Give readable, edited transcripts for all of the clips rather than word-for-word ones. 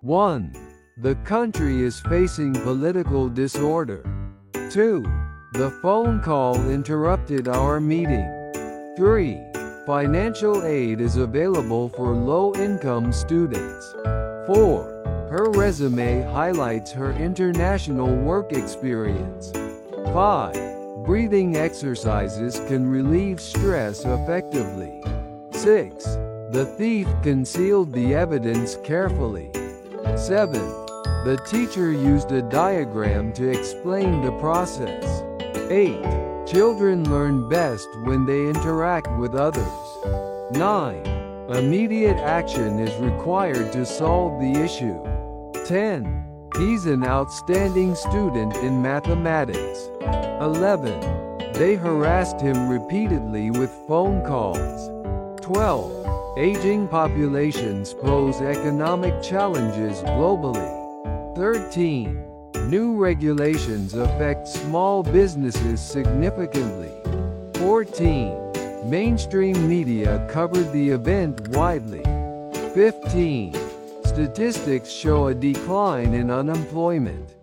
1. The country is facing political disorder. 2. The phone call interrupted our meeting. 3. Financial aid is available for low-income students. 4. Her resume highlights her international work experience. 5. Breathing exercises can relieve stress effectively. 6. The thief concealed the evidence carefully. 7. The teacher used a diagram to explain the process. 8. Children learn best when they interact with others. 9. Immediate action is required to solve the issue. 10. He's an outstanding student in mathematics. 11. They harassed him repeatedly with phone calls. 12. Aging populations pose economic challenges globally. 13. New regulations affect small businesses significantly. 14. Mainstream media covered the event widely. 15. Statistics show a decline in unemployment.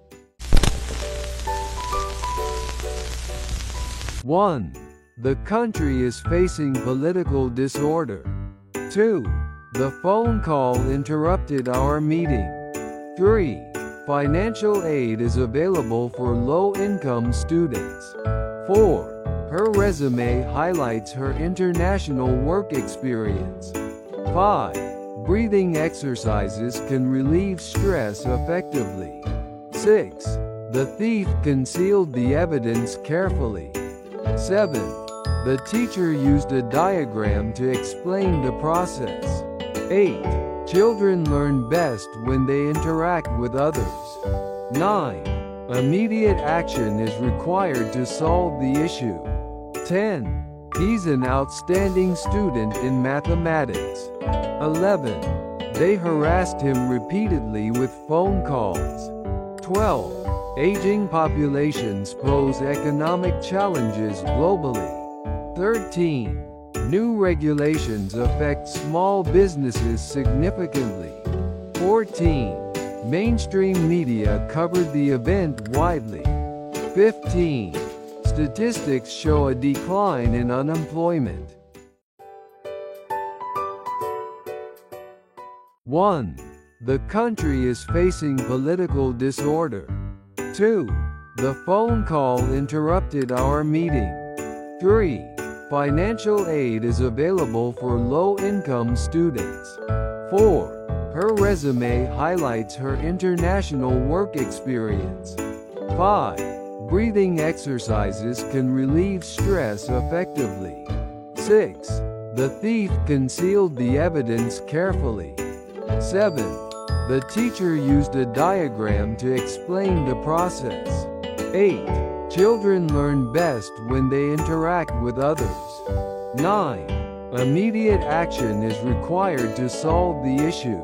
1. The country is facing political disorder. 2. The phone call interrupted our meeting. 3. Financial aid is available for low-income students. 4. Her resume highlights her international work experience. 5. Breathing exercises can relieve stress effectively. 6. The thief concealed the evidence carefully. 7. The teacher used a diagram to explain the process. 8. Children learn best when they interact with others. 9. Immediate action is required to solve the issue. 10. He's an outstanding student in mathematics. 11. They harassed him repeatedly with phone calls. 12. Aging populations pose economic challenges globally. 13. New regulations affect small businesses significantly. 14. Mainstream media covered the event widely. 15. Statistics show a decline in unemployment. 1. The country is facing political disorder. 2. The phone call interrupted our meeting. 3. Financial aid is available for low-income students. 4. Her resume highlights her international work experience. 5. Breathing exercises can relieve stress effectively. 6. The thief concealed the evidence carefully. 7. The teacher used a diagram to explain the process. 8. Children learn best when they interact with others. 9. Immediate action is required to solve the issue.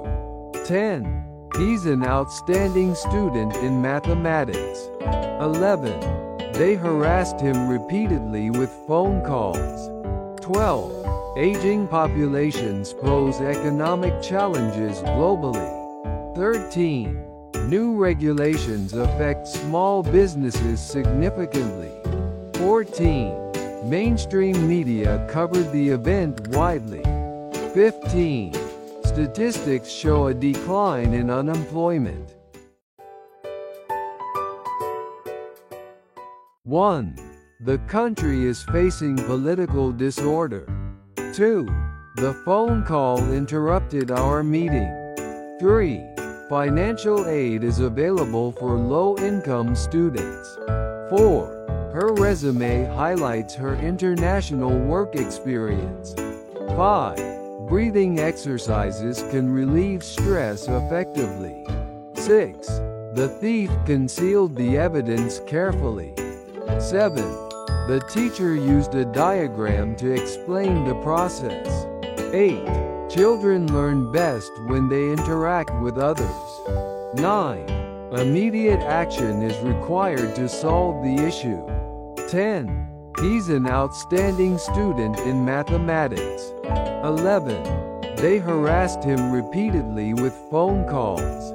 10. He's an outstanding student in mathematics. 11. They harassed him repeatedly with phone calls. 12. Aging populations pose economic challenges globally. 13. New regulations affect small businesses significantly. 14. Mainstream media covered the event widely. 15. Statistics show a decline in unemployment. 1. The country is facing political disorder. 2. The phone call interrupted our meeting. 3. Financial aid is available for low-income students. 4. Her resume highlights her international work experience. 5. Breathing exercises can relieve stress effectively. 6. The thief concealed the evidence carefully. 7. The teacher used a diagram to explain the process. 8. Children learn best when they interact with others. 9. Immediate action is required to solve the issue. 10. He's an outstanding student in mathematics. 11. They harassed him repeatedly with phone calls.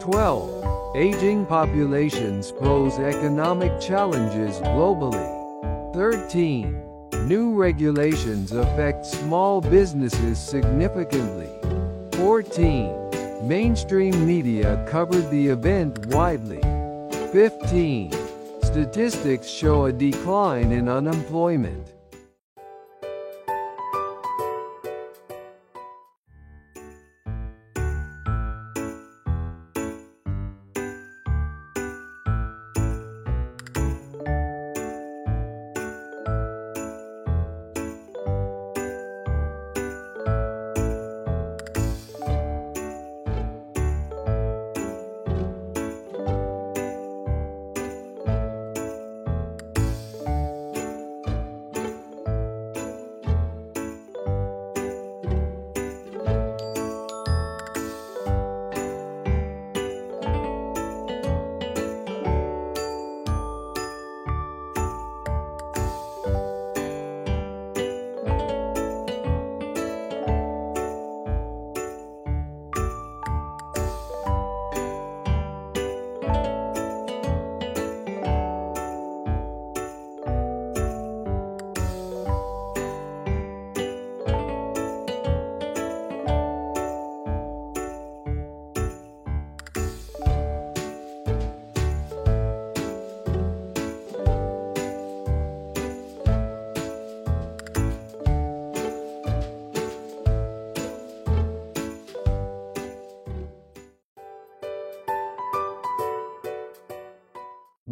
12. Aging populations pose economic challenges globally. 13. New regulations affect small businesses significantly. 14. Mainstream media covered the event widely. 15. Statistics show a decline in unemployment.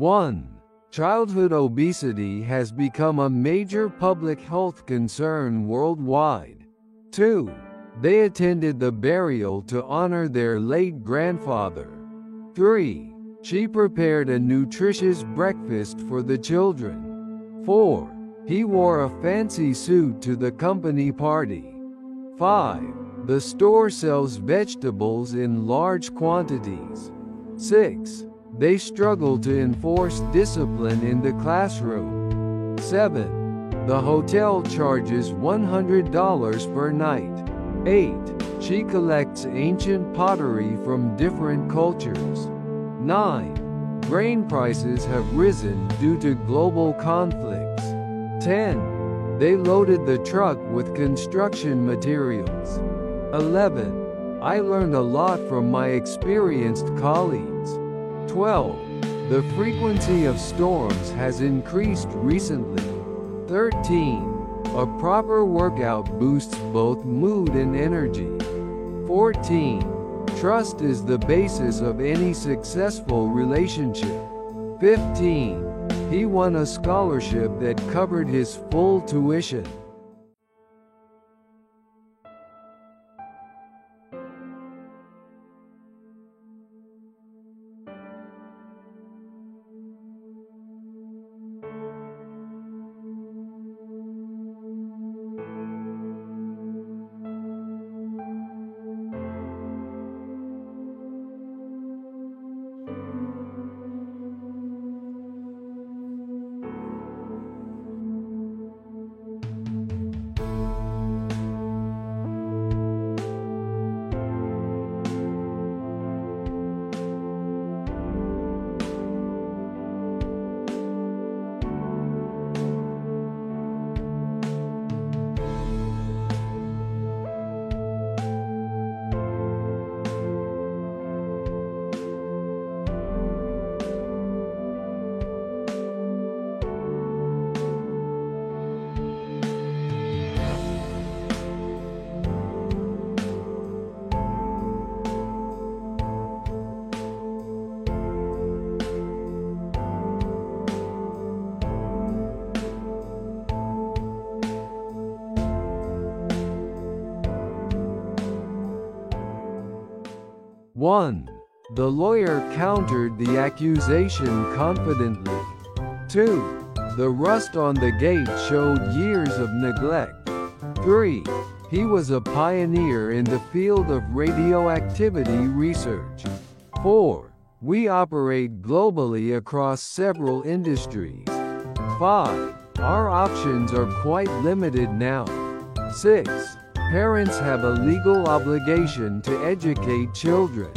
One. Childhood obesity has become a major public health concern worldwide. 2. They attended the burial to honor their late grandfather. 3. She prepared a nutritious breakfast for the children. 4. He wore a fancy suit to the company party. 5. The store sells vegetables in large quantities. 6. They struggle to enforce discipline in the classroom. 7. The hotel charges $100 per night. 8. She collects ancient pottery from different cultures. 9. Grain prices have risen due to global conflicts. 10. They loaded the truck with construction materials. 11. I learned a lot from my experienced colleagues. 12. The frequency of storms has increased recently. 13. A proper workout boosts both mood and energy. 14. Trust is the basis of any successful relationship. 15. He won a scholarship that covered his full tuition. One. The lawyer countered the accusation confidently. 2. The rust on the gate showed years of neglect. 3. He was a pioneer in the field of radioactivity research. 4. We operate globally across several industries. 5. Our options are quite limited now. 6. Parents have a legal obligation to educate children.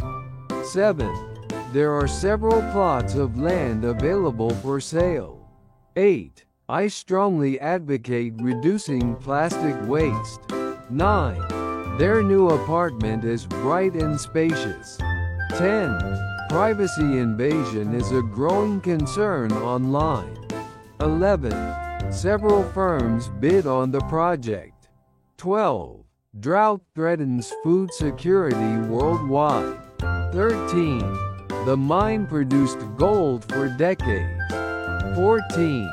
7. There are several plots of land available for sale. 8. I strongly advocate reducing plastic waste. 9. Their new apartment is bright and spacious. 10. Privacy invasion is a growing concern online. 11. Several firms bid on the project. 12. Drought threatens food security worldwide. 13. The mine produced gold for decades. 14.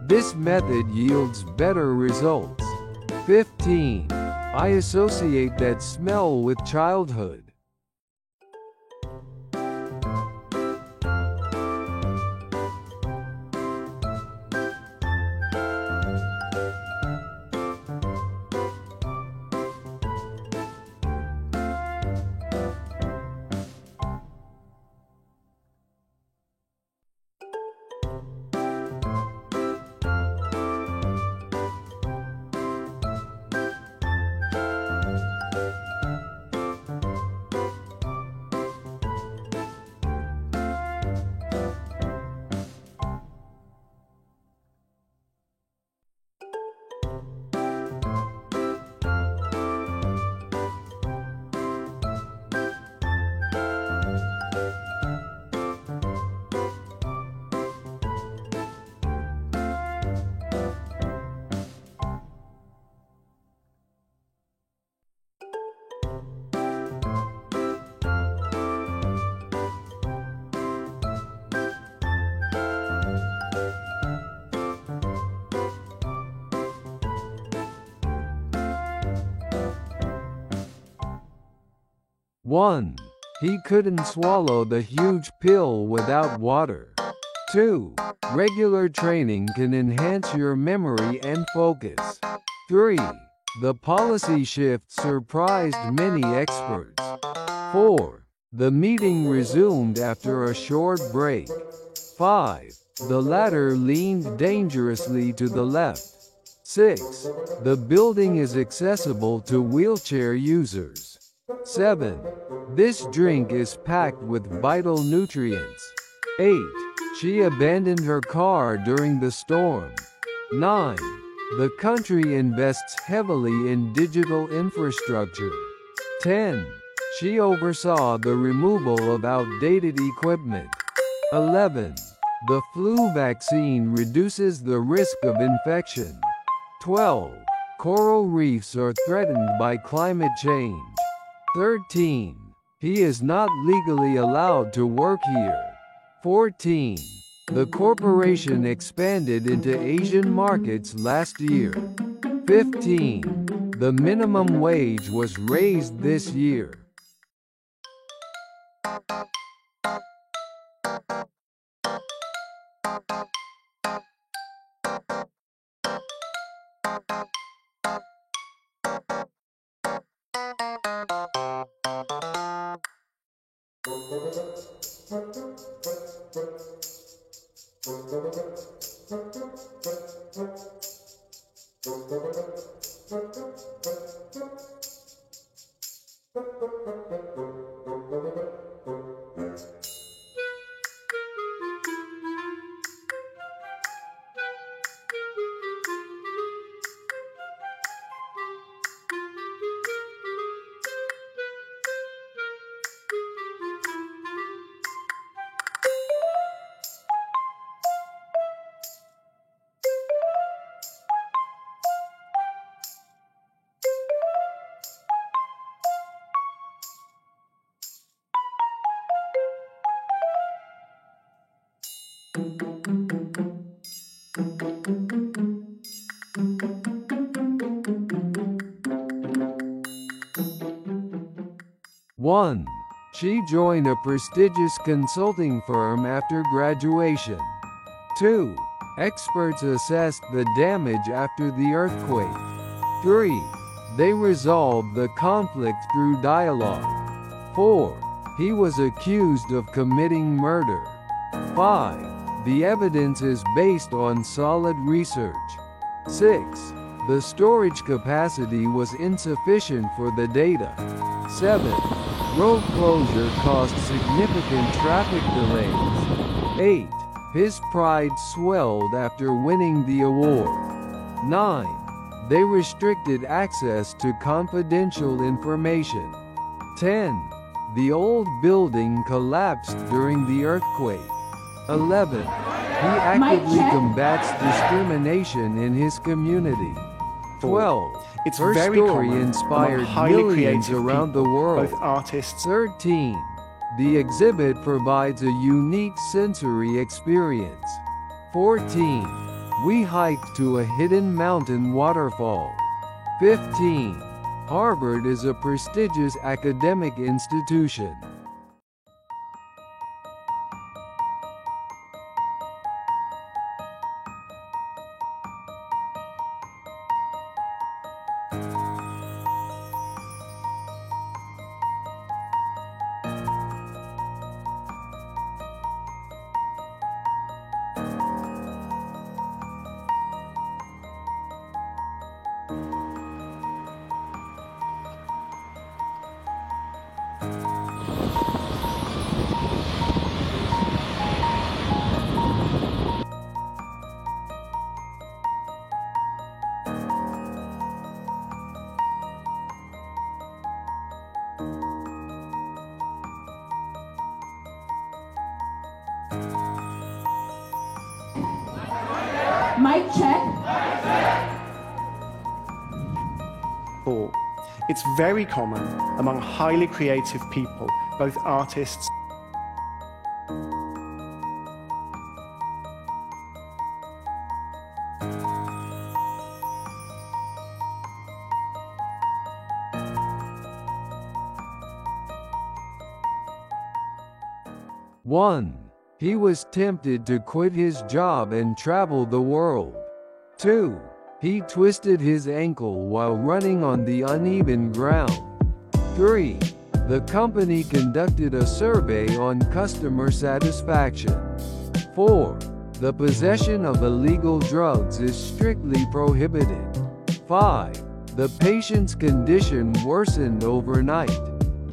This method yields better results. 15. I associate that smell with childhood. One. He couldn't swallow the huge pill without water. 2. Regular training can enhance your memory and focus. 3. The policy shift surprised many experts. 4. The meeting resumed after a short break. 5. The ladder leaned dangerously to the left. 6. The building is accessible to wheelchair users. 7. This drink is packed with vital nutrients. 8. She abandoned her car during the storm. 9. The country invests heavily in digital infrastructure. 10. She oversaw the removal of outdated equipment. 11. The flu vaccine reduces the risk of infection. 12. Coral reefs are threatened by climate change. 13. He is not legally allowed to work here. 14. The corporation expanded into Asian markets last year. 15. The minimum wage was raised this year. One. She joined a prestigious consulting firm after graduation. 2. Experts assessed the damage after the earthquake. 3. They resolved the conflict through dialogue. 4. He was accused of committing murder. 5. The evidence is based on solid research. 6. The storage capacity was insufficient for the data. 7. Road closure caused significant traffic delays. 8. His pride swelled after winning the award. 9. They restricted access to confidential information. 10. The old building collapsed during the earthquake. 11. He actively combats discrimination in his community. 12. It's Her very story common inspired among highly millions creative around the people, world. both artists. 13. The exhibit provides a unique sensory experience. 14. We hiked to a hidden mountain waterfall. 15. Harvard is a prestigious academic institution. Mic check. 4. It's very common among highly creative people, both artists. One. He was tempted to quit his job and travel the world. 2. He twisted his ankle while running on the uneven ground. 3. The company conducted a survey on customer satisfaction. 4. The possession of illegal drugs is strictly prohibited. 5. The patient's condition worsened overnight.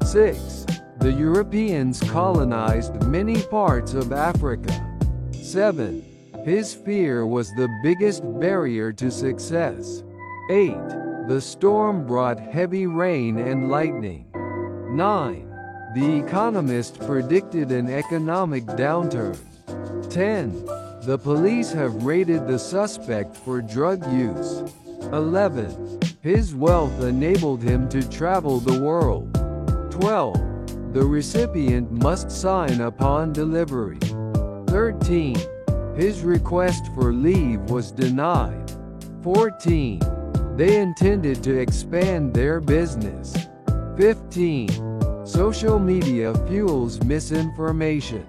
6. The Europeans colonized many parts of Africa. 7. His fear was the biggest barrier to success. 8. The storm brought heavy rain and lightning. 9. The Economist predicted an economic downturn. 10. The police have raided the suspect for drug use. 11. His wealth enabled him to travel the world. 12. The recipient must sign upon delivery. 13. His request for leave was denied. 14. They intended to expand their business. 15. Social media fuels misinformation.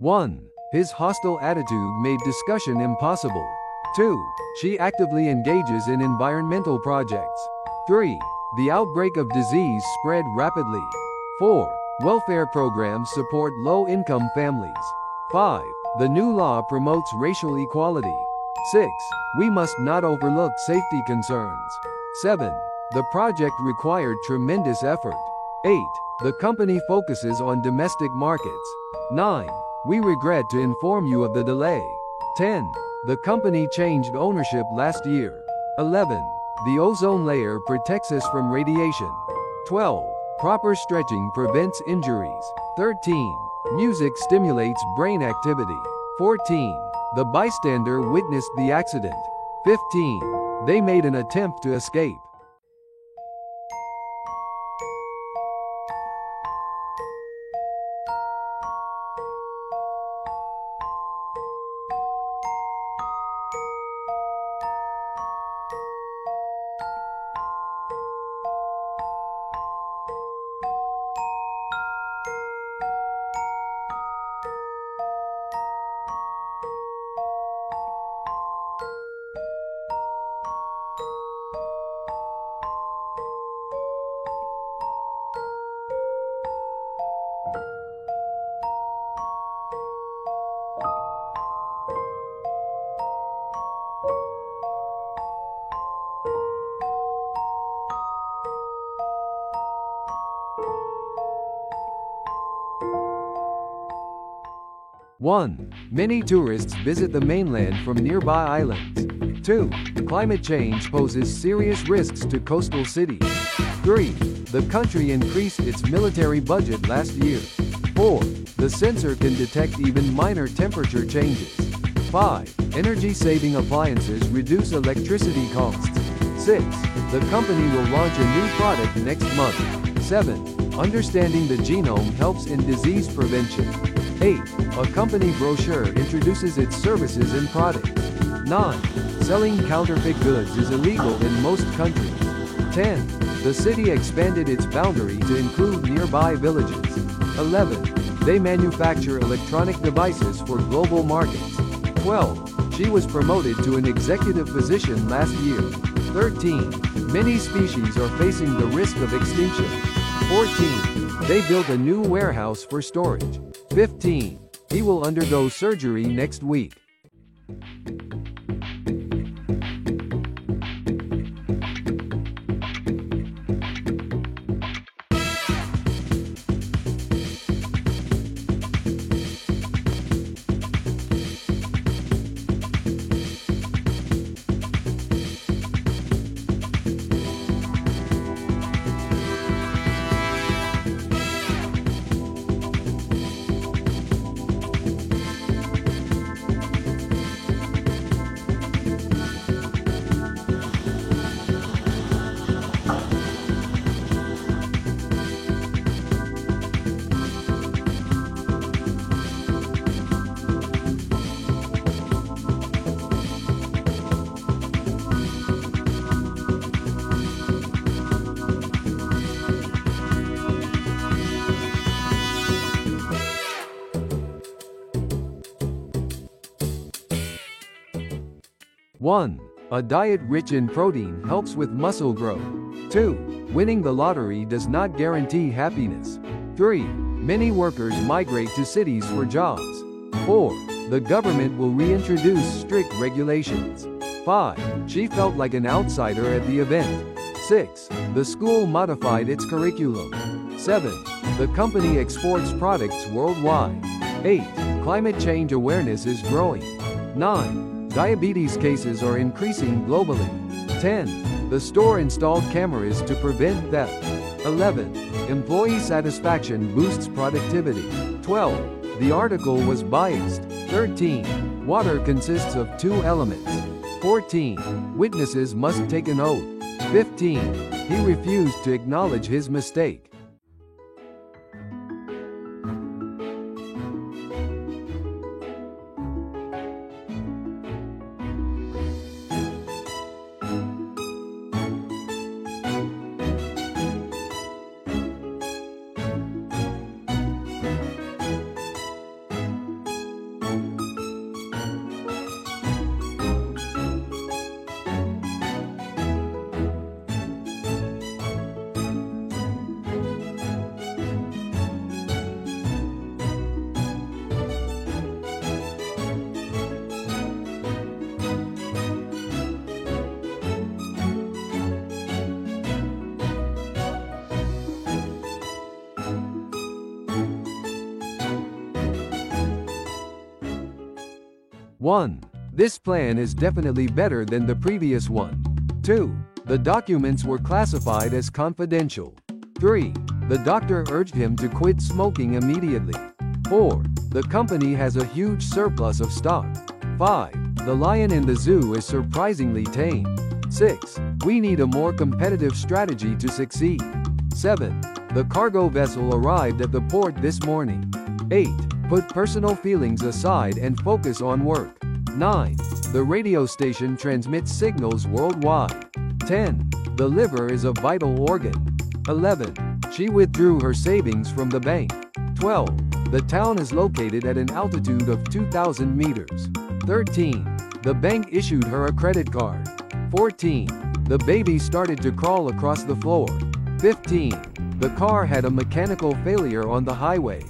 One. His hostile attitude made discussion impossible. 2. She actively engages in environmental projects. 3. The outbreak of disease spread rapidly. 4. Welfare programs support low-income families. 5. The new law promotes racial equality. 6. We must not overlook safety concerns. 7. The project required tremendous effort. 8. The company focuses on domestic markets. 9. We regret to inform you of the delay. 10. The company changed ownership last year. 11. The ozone layer protects us from radiation. 12. Proper stretching prevents injuries. 13. Music stimulates brain activity. 14. The bystander witnessed the accident. 15. They made an attempt to escape. One. Many tourists visit the mainland from nearby islands. 2. Climate change poses serious risks to coastal cities. 3. The country increased its military budget last year. 4. The sensor can detect even minor temperature changes. 5. Energy-saving appliances reduce electricity costs. 6. The company will launch a new product next month. 7. Understanding the genome helps in disease prevention. 8. A company brochure introduces its services and products. 9. Selling counterfeit goods is illegal in most countries. 10. The city expanded its boundary to include nearby villages. 11. They manufacture electronic devices for global markets. 12. She was promoted to an executive position last year. 13. Many species are facing the risk of extinction. 14. They built a new warehouse for storage. 15. He will undergo surgery next week. One. A diet rich in protein helps with muscle growth. 2. Winning the lottery does not guarantee happiness. 3. Many workers migrate to cities for jobs. 4. The government will reintroduce strict regulations. 5. She felt like an outsider at the event. 6. The school modified its curriculum. 7. The company exports products worldwide. 8. Climate change awareness is growing. 9. Diabetes cases are increasing globally. 10. The store installed cameras to prevent theft. 11. Employee satisfaction boosts productivity. 12. The article was biased. 13. Water consists of 2 elements. 14. Witnesses must take an oath. 15. He refused to acknowledge his mistake. 1. This plan is definitely better than the previous one. 2. The documents were classified as confidential. 3. The doctor urged him to quit smoking immediately. 4. The company has a huge surplus of stock. 5. The lion in the zoo is surprisingly tame. 6. We need a more competitive strategy to succeed. 7. The cargo vessel arrived at the port this morning. 8. Put personal feelings aside and focus on work. 9. The radio station transmits signals worldwide. 10. The liver is a vital organ. 11. She withdrew her savings from the bank. 12. The town is located at an altitude of 2,000 meters. 13. The bank issued her a credit card. 14. The baby started to crawl across the floor. 15. The car had a mechanical failure on the highway.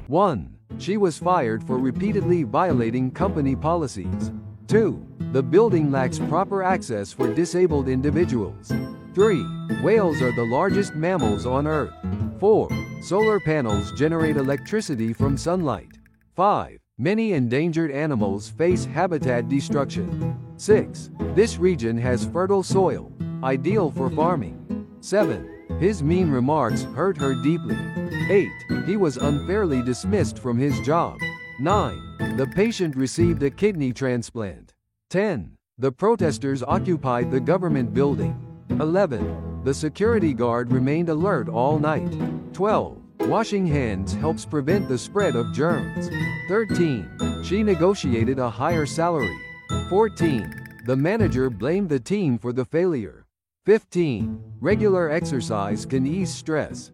One. She was fired for repeatedly violating company policies. 2. The building lacks proper access for disabled individuals. 3. Whales are the largest mammals on Earth. 4. Solar panels generate electricity from sunlight. 5. Many endangered animals face habitat destruction. 6. This region has fertile soil, ideal for farming. 7. His mean remarks hurt her deeply. 8. He was unfairly dismissed from his job. 9. The patient received a kidney transplant. 10. The protesters occupied the government building. 11. The security guard remained alert all night. 12. Washing hands helps prevent the spread of germs. 13. She negotiated a higher salary. 14. The manager blamed the team for the failure. 15. Regular exercise can ease stress.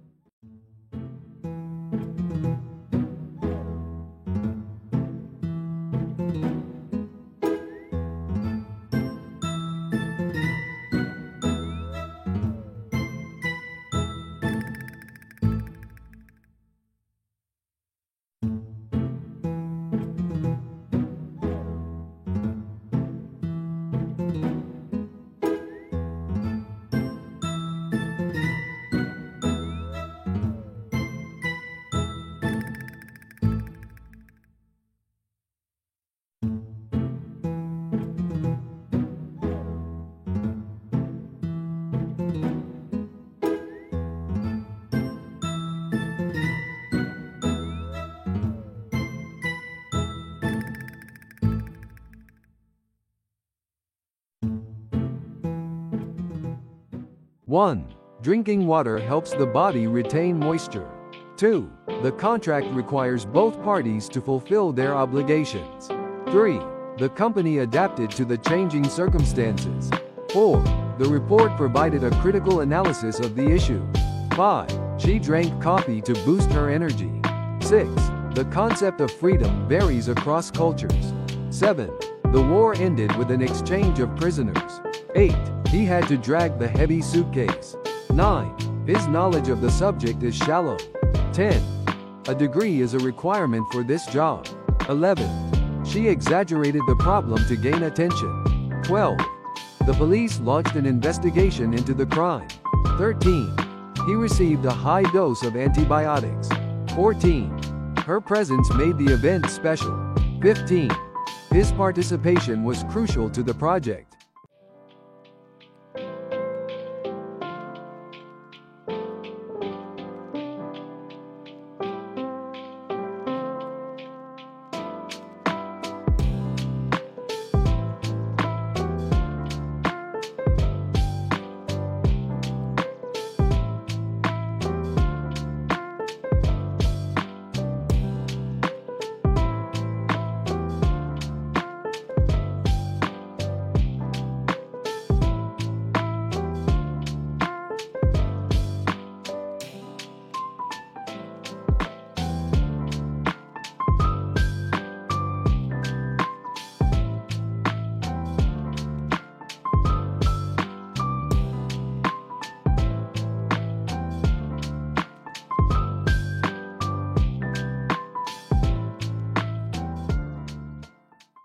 One. Drinking water helps the body retain moisture. 2. The contract requires both parties to fulfill their obligations. 3. The company adapted to the changing circumstances. 4. The report provided a critical analysis of the issue. 5. She drank coffee to boost her energy. 6. The concept of freedom varies across cultures. 7. The war ended with an exchange of prisoners. 8. He had to drag the heavy suitcase. 9. His knowledge of the subject is shallow. 10. A degree is a requirement for this job. 11. She exaggerated the problem to gain attention. 12. The police launched an investigation into the crime. 13. He received a high dose of antibiotics. 14. Her presence made the event special. 15. His participation was crucial to the project.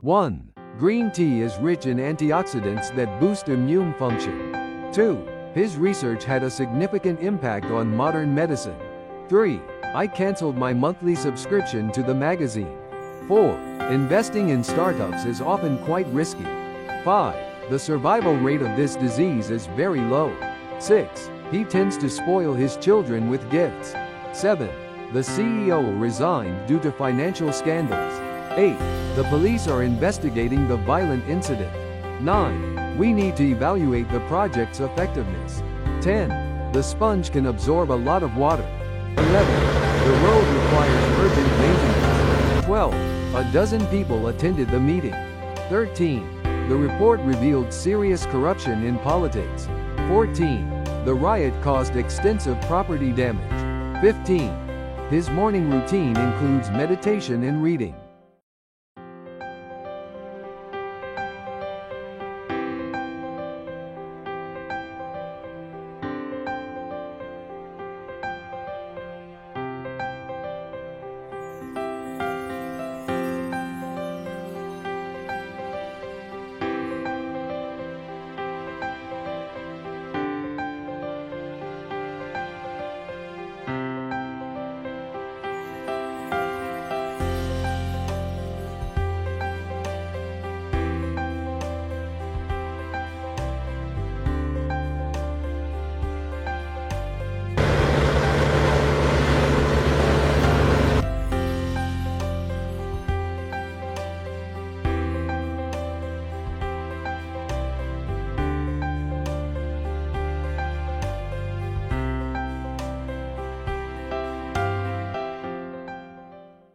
1. Green tea is rich in antioxidants that boost immune function. 2. His research had a significant impact on modern medicine. 3. I canceled my monthly subscription to the magazine. 4. Investing in startups is often quite risky. 5. The survival rate of this disease is very low. 6. He tends to spoil his children with gifts. 7. The CEO resigned due to financial scandals. 8. The police are investigating the violent incident. 9. We need to evaluate the project's effectiveness. 10. The sponge can absorb a lot of water. 11. The road requires urgent maintenance. 12. A dozen people attended the meeting. 13. The report revealed serious corruption in politics. 14. The riot caused extensive property damage. 15. His morning routine includes meditation and reading.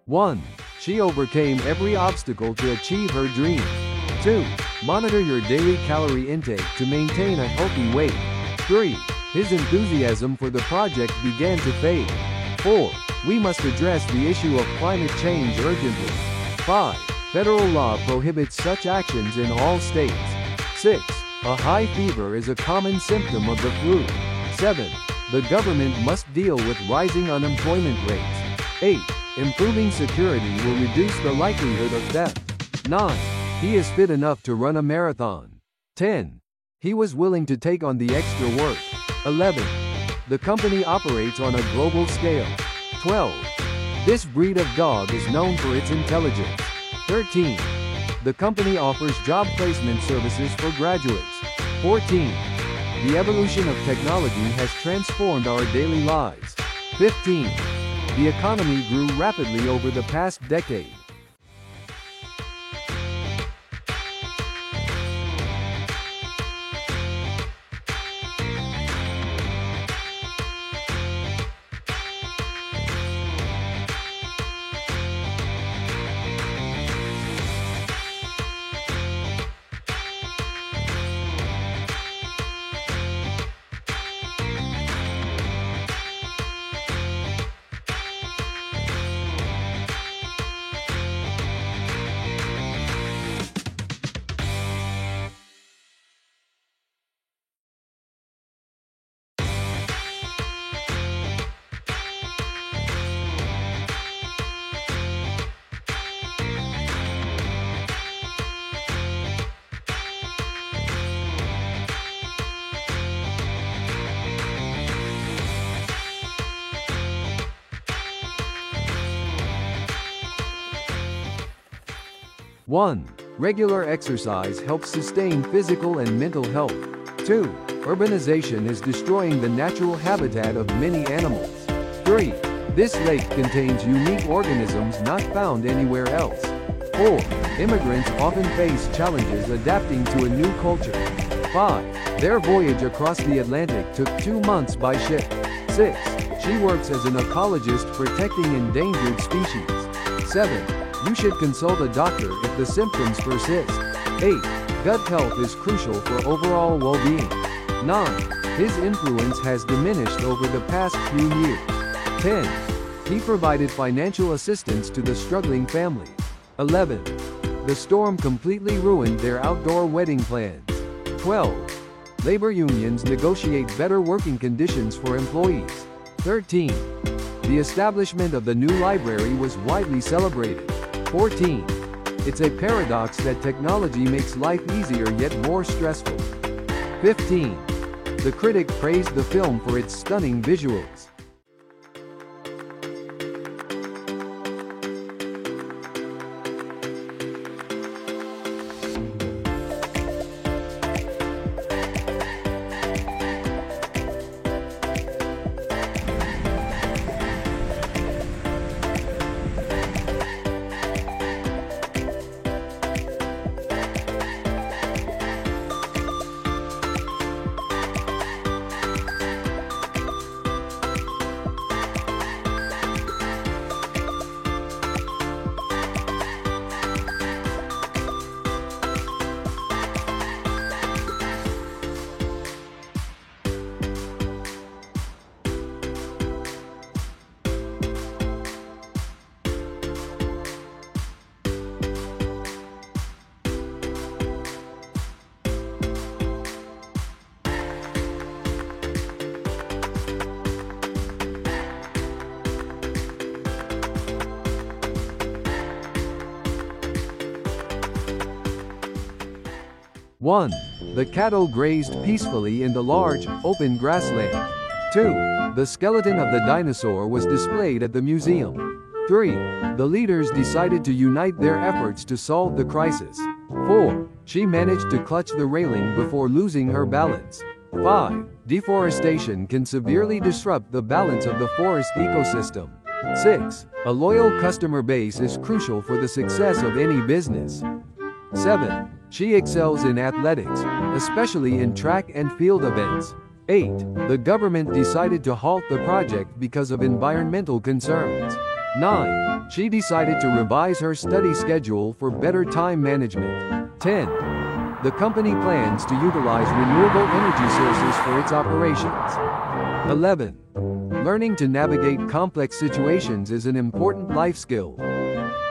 One. She overcame every obstacle to achieve her dream. 2. Monitor your daily calorie intake to maintain a healthy weight. 3. His enthusiasm for the project began to fade. 4. We must address the issue of climate change urgently. 5. Federal law prohibits such actions in all states. 6. A high fever is a common symptom of the flu. 7. The government must deal with rising unemployment rates. 8. Improving security will reduce the likelihood of theft. 9. He is fit enough to run a marathon. 10. He was willing to take on the extra work. 11. The company operates on a global scale. 12. This breed of dog is known for its intelligence. 13. The company offers job placement services for graduates. 14. The evolution of technology has transformed our daily lives. 15. The economy grew rapidly over the past decade. One. Regular exercise helps sustain physical and mental health. 2. Urbanization is destroying the natural habitat of many animals. 3. This lake contains unique organisms not found anywhere else. 4. Immigrants often face challenges adapting to a new culture. 5. Their voyage across the Atlantic took 2 months by ship. 6. She works as an ecologist protecting endangered species. 7. You should consult a doctor if the symptoms persist. 8. Gut health is crucial for overall well-being. 9. His influence has diminished over the past few years. 10. He provided financial assistance to the struggling family. 11. The storm completely ruined their outdoor wedding plans. 12. Labor unions negotiate better working conditions for employees. 13. The establishment of the new library was widely celebrated. 14. It's a paradox that technology makes life easier yet more stressful. 15. The critic praised the film for its stunning visuals. One. The cattle grazed peacefully in the large, open grassland. 2. The skeleton of the dinosaur was displayed at the museum. 3. The leaders decided to unite their efforts to solve the crisis. 4. She managed to clutch the railing before losing her balance. 5. Deforestation can severely disrupt the balance of the forest ecosystem. 6. A loyal customer base is crucial for the success of any business. 7. She excels in athletics, especially in track and field events. 8. The government decided to halt the project because of environmental concerns. 9. She decided to revise her study schedule for better time management. 10. The company plans to utilize renewable energy sources for its operations. 11. Learning to navigate complex situations is an important life skill.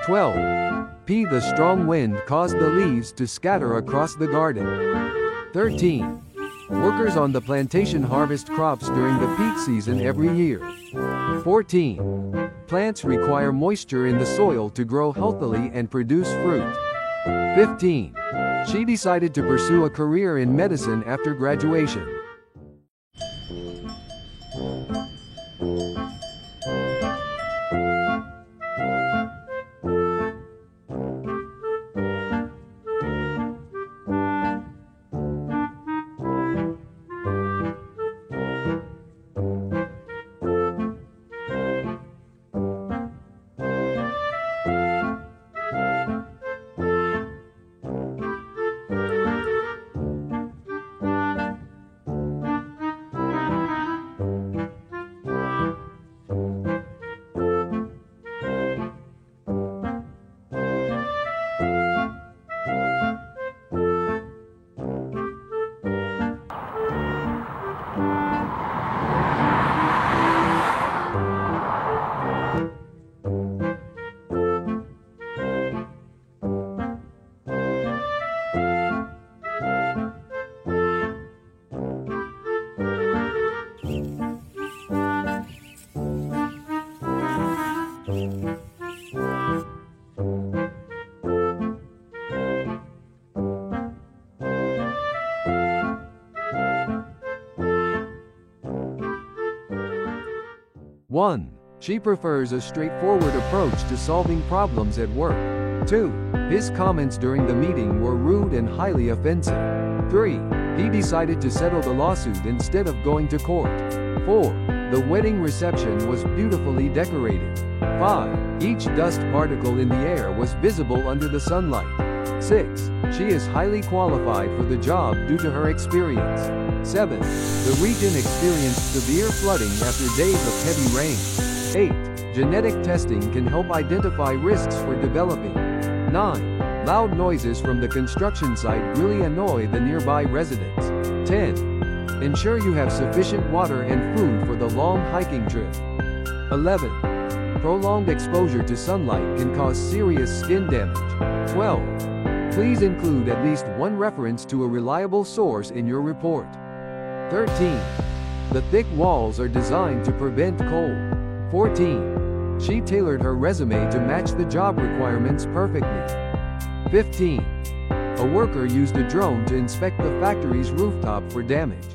12. P. The strong wind caused the leaves to scatter across the garden. 13. Workers on the plantation harvest crops during the peak season every year. 14. Plants require moisture in the soil to grow healthily and produce fruit. 15. She decided to pursue a career in medicine after graduation. One. She prefers a straightforward approach to solving problems at work. 2. His comments during the meeting were rude and highly offensive. 3. He decided to settle the lawsuit instead of going to court. 4. The wedding reception was beautifully decorated. 5. Each dust particle in the air was visible under the sunlight. 6. She is highly qualified for the job due to her experience. 7. The region experienced severe flooding after days of heavy rain. 8. Genetic testing can help identify risks for developing. 9. Loud noises from the construction site really annoy the nearby residents. 10. Ensure you have sufficient water and food for the long hiking trip. 11. Prolonged exposure to sunlight can cause serious skin damage. 12. Please include at least one reference to a reliable source in your report. 13. The thick walls are designed to prevent cold. 14. She tailored her resume to match the job requirements perfectly. 15. A worker used a drone to inspect the factory's rooftop for damage.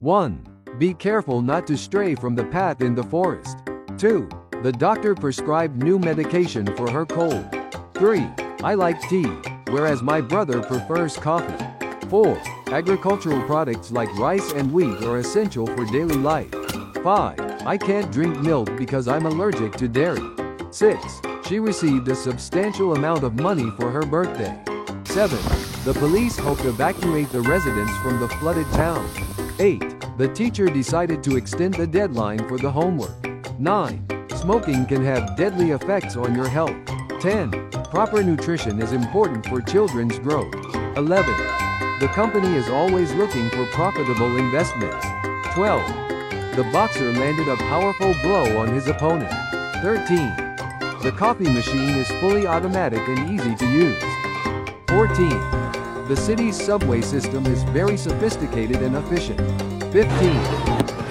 1. Be careful not to stray from the path in the forest. 2. The doctor prescribed new medication for her cold. 3. I like tea, whereas my brother prefers coffee. 4. Agricultural products like rice and wheat are essential for daily life. 5. I can't drink milk because I'm allergic to dairy. 6. She received a substantial amount of money for her birthday. 7. The police hope to evacuate the residents from the flooded town. 8. The teacher decided to extend the deadline for the homework. 9. Smoking can have deadly effects on your health. 10. Proper nutrition is important for children's growth. 11. The company is always looking for profitable investments. 12. The boxer landed a powerful blow on his opponent. 13. The coffee machine is fully automatic and easy to use. 14. The city's subway system is very sophisticated and efficient. 15.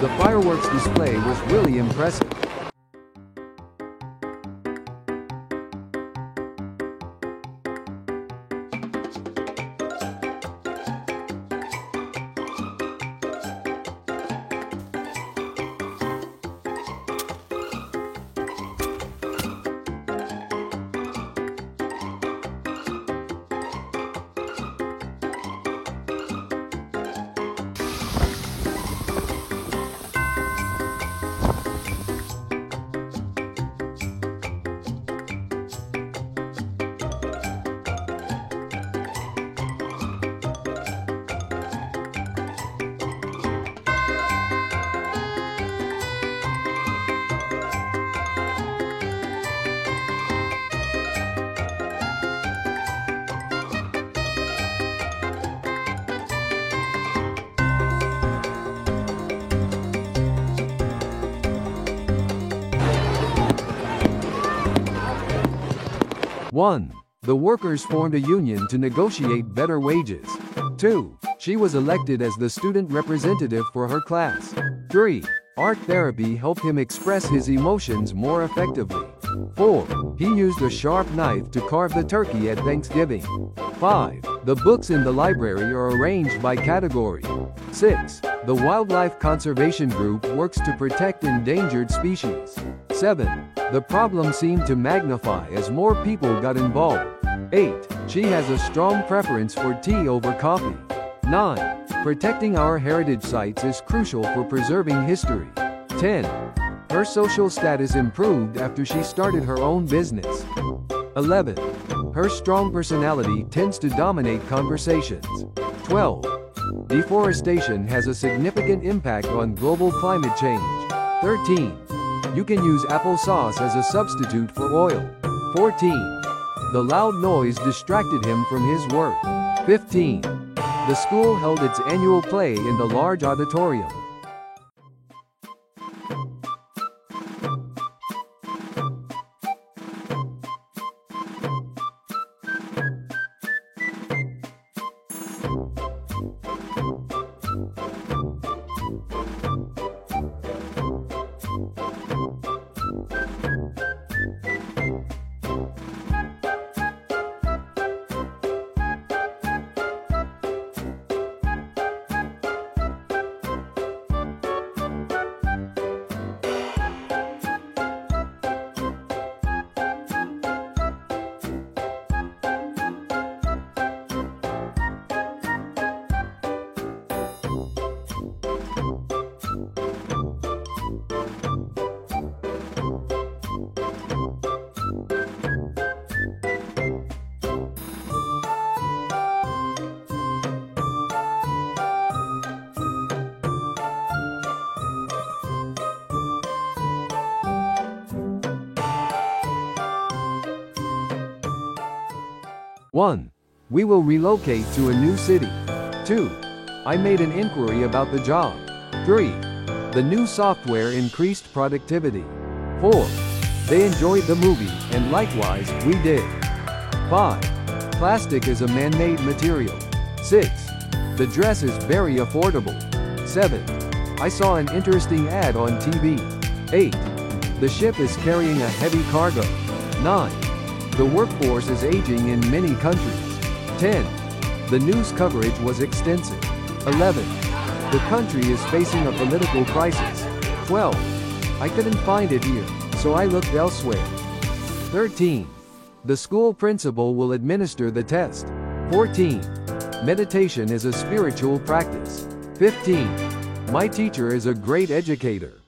The fireworks display was really impressive. One. The workers formed a union to negotiate better wages. 2. She was elected as the student representative for her class. 3. Art therapy helped him express his emotions more effectively. 4. He used a sharp knife to carve the turkey at Thanksgiving. 5. The books in the library are arranged by category. 6. The Wildlife Conservation Group works to protect endangered species. 7. The problem seemed to magnify as more people got involved. 8. She has a strong preference for tea over coffee. 9. Protecting our heritage sites is crucial for preserving history. 10. Her social status improved after she started her own business. 11. Her strong personality tends to dominate conversations. 12. Deforestation has a significant impact on global climate change. 13. You can use applesauce as a substitute for oil. 14. The loud noise distracted him from his work. 15. The school held its annual play in the large auditorium. 1. We will relocate to a new city. 2. I made an inquiry about the job. 3. The new software increased productivity. 4. They enjoyed the movie, and likewise, we did. 5. Plastic is a man-made material. 6. The dress is very affordable. 7. I saw an interesting ad on TV. 8. The ship is carrying a heavy cargo. 9. The workforce is aging in many countries. 10. The news coverage was extensive. 11. The country is facing a political crisis. 12. I couldn't find it here, so I looked elsewhere. 13. The school principal will administer the test. 14. Meditation is a spiritual practice. 15. My teacher is a great educator.